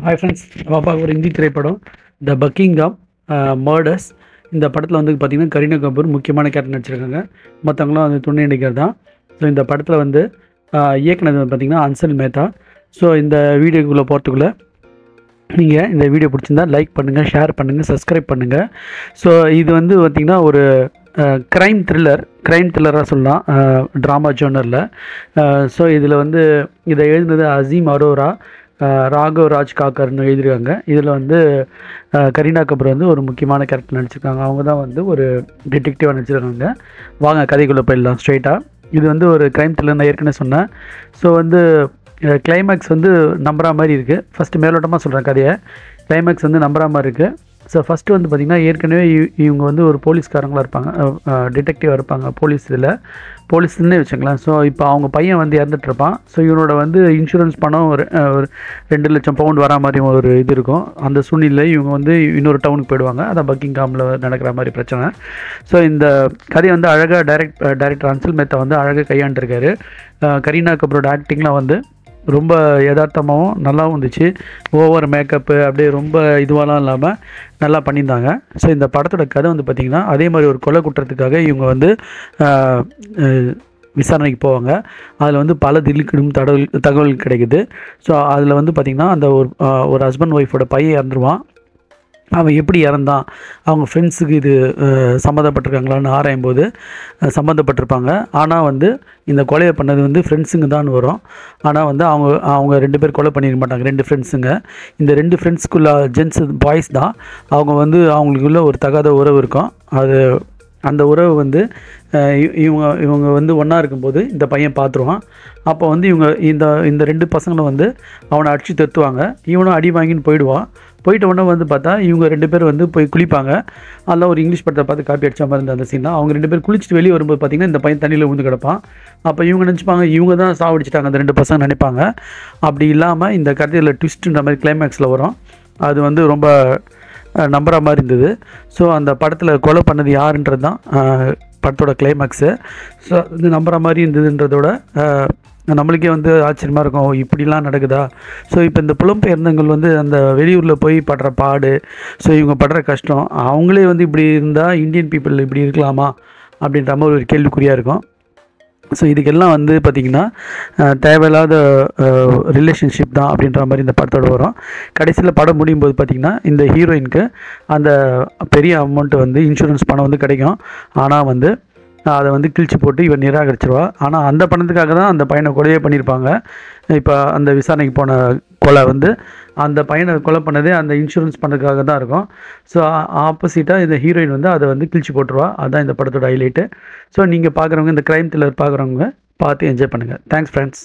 Hi friends, பாப்பா ஒரு ஹிந்தி திரைப்படம் த பக்கிங்ஹாம் மர்டர்ஸ். இந்த படத்தில் வந்து பார்த்திங்கன்னா கரீனா கபூர் முக்கியமான கேரக்டர் நடிச்சிருக்காங்க. மற்றவங்களாம் வந்து துணை நடிகர் தான். ஸோ இந்த படத்தில் வந்து இயக்குனர் பார்த்திங்கன்னா அன்சல் மேத்தா. ஸோ இந்த வீடியோக்குள்ளே போகிறதுக்குள்ளே நீங்கள் இந்த வீடியோ பிடிச்சிருந்தா லைக் பண்ணுங்கள், ஷேர் பண்ணுங்கள், சப்ஸ்கிரைப் பண்ணுங்கள். ஸோ இது வந்து பார்த்திங்கன்னா ஒரு க்ரைம் த்ரில்லராக சொல்லலாம், ட்ராமா ஜோனரில். ஸோ இதில் வந்து இதை எழுதுனது அசீம் அரோரா, ராகவ் ராஜ் காக்கர்னு எழுதியிருக்காங்க. இதில் வந்து கரீனா கபூர் வந்து ஒரு முக்கியமான கேரக்டர் நடிச்சிருக்காங்க. அவங்க தான் வந்து ஒரு டிடெக்டிவாக நடிச்சிருக்காங்க. வாங்க கதைக்குள்ளே போயிடலாம் ஸ்ட்ரெயிட்டாக. இது வந்து ஒரு க்ரைம் த்ரில்லர், நான் ஏற்கனவே சொன்னேன். ஸோ வந்து கிளைமேக்ஸ் வந்து நம்புற மாதிரி இருக்குது. ஃபஸ்ட்டு மேலோட்டமாக சொல்கிறேன் கதையை. கிளைமேக்ஸ் வந்து நம்புற மாதிரி இருக்குது. ஸோ ஃபஸ்ட்டு வந்து பார்த்திங்கன்னா ஏற்கனவே இவங்க வந்து ஒரு போலீஸ்காரங்களாக இருப்பாங்க, டிடெக்டிவாக இருப்பாங்க போலீஸ்ன்னே வச்சுக்கலாம். ஸோ இப்போ அவங்க பையன் வந்து இறந்துட்டுருப்பான். ஸோ இவனோட வந்து இன்சூரன்ஸ் பணம் ஒரு 2 லட்சம் பவுண்ட் வரா மாதிரி ஒரு இது இருக்கும். அந்த சூழ்நிலை இவங்க வந்து இன்னொரு டவுனுக்கு போயிடுவாங்க. அதான் பக்கிங்ஹாமில் நடக்கிற மாதிரி பிரச்சனை. ஸோ இந்த கதையை வந்து அழகாக டைரக்டர் அன்சல் மேத்தா வந்து அழகாக கையாண்டிருக்காரு. கரீனா கபூரோட ஆக்டிங்லாம் வந்து ரொம்ப யதார்த்தமாகவும் நல்லாவும் இருந்துச்சு. ஓவர் மேக்கப்பு அப்படியே ரொம்ப இதுவாலாம் இல்லாமல் நல்லா பண்ணியிருந்தாங்க. ஸோ இந்த படத்தோட கதை வந்து பார்த்திங்கன்னா அதே மாதிரி ஒரு கொலை குற்றத்துக்காக இவங்க வந்து விசாரணைக்கு போவாங்க. அதில் வந்து பல திடுக்கிடும் தகவல் கிடைக்குது. ஸோ அதில் வந்து பார்த்திங்கன்னா அந்த ஒரு ஹஸ்பண்ட் ஒய்ஃபோட பையன் இறந்துருவான். அவன் எப்படி இறந்தான், அவங்க ஃப்ரெண்ட்ஸுக்கு இது சம்மந்தப்பட்டிருக்காங்களான்னு ஆராயும்போது சம்மந்தப்பட்டிருப்பாங்க. ஆனால் வந்து இந்த கொலையை பண்ணது வந்து ஃப்ரெண்ட்ஸுங்க தான் வரும். ஆனால் வந்து அவங்க 2 பேர் கொலை பண்ணியிருக்க மாட்டாங்க, 2 ஃப்ரெண்ட்ஸுங்க. இந்த 2 ஃப்ரெண்ட்ஸுக்குள்ள ஜென்ஸ் பாய்ஸ் தான். அவங்க வந்து அவங்களுக்குள்ள ஒரு தகாத உறவு இருக்கும். அந்த உறவு வந்து இவங்க வந்து ஒன்றா இருக்கும்போது இந்த பையன் பார்த்துருவான். அப்போ வந்து இந்த 2 பசங்களும் வந்து அவனை அடித்து தத்துவாங்க. இவனும் அடி வாங்கின்னு போயிட்ட உடனே வந்து பார்த்தா இவங்க 2 பேர் வந்து போய் குளிப்பாங்க. அதெல்லாம் ஒரு இங்கிலீஷ் படத்தை பார்த்து காப்பி அடித்த மாதிரி இருந்த அந்த சீன் தான். அவங்க 2 பேர் குளிச்சுட்டு வெளியே வரும்போது பார்த்திங்கன்னா இந்த பையன் தண்ணியில் விழுந்து கிடப்பான். அப்போ இவங்க நினச்சிப்பாங்க இவங்க தான் சாவடிச்சிட்டாங்க, அந்த 2 பசங்க நினைப்பாங்க. அப்படி இல்லாமல் இந்த கதையில் ட்விஸ்ட்டுன்ற மாதிரி கிளைமேக்ஸில் வரும். அது வந்து ரொம்ப நம்புற மாதிரி இருந்தது. ஸோ அந்த படத்தில் கொலை பண்ணது யாருன்றது தான் படத்தோட கிளைமேக்ஸு. ஸோ இது நம்புற மாதிரி இருந்ததுன்றதோட நம்மளுக்கே வந்து ஆச்சரியமாக இருக்கும், இப்படிலாம் நடக்குதா. ஸோ இப்போ இந்த புலம்பெயர்ந்தவங்கள் வந்து அந்த வெளியூரில் போய் படுற பாடு, ஸோ இவங்க படுற கஷ்டம், அவங்களே வந்து இப்படி இருந்தால் இந்தியன் பீப்புள் இப்படி இருக்கலாமா அப்படின்ற மாதிரி ஒரு கேள்விக்குறியாக இருக்கும். ஸோ இதுக்கெல்லாம் வந்து பார்த்திங்கன்னா தேவையில்லாத ரிலேஷன்ஷிப் தான் அப்படின்ற மாதிரி இந்த படத்தோடு வரும். கடைசியில் படம் முடியும் போது பார்த்திங்கன்னா இந்த ஹீரோயினுக்கு அந்த பெரிய அமௌண்ட்டு வந்து இன்சூரன்ஸ் பணம் வந்து கிடைக்கும். ஆனால் வந்து அதை வந்து கிழிச்சு போட்டு இவன் நிராகரிச்சிருவா. ஆனால் அந்த பணத்துக்காக தான் அந்த பையனை கொலையே பண்ணியிருப்பாங்க. இப்போ அந்த விசாரணைக்கு போன கொலை வந்து அந்த பையனை கொலை பண்ணதே அந்த இன்சூரன்ஸ் பண்ணுறதுக்காக தான் இருக்கும். ஸோ ஆப்போசிட்டாக இந்த ஹீரோயின் வந்து அதை வந்து கிழிச்சு போட்டுருவா. அதுதான் இந்த படத்தோட ஹைலைட்டு. ஸோ நீங்கள் பார்க்குறவங்க, இந்த க்ரைம் த்ரில்லர் பார்க்குறவங்க பார்த்து என்ஜாய் பண்ணுங்கள். Thanks friends.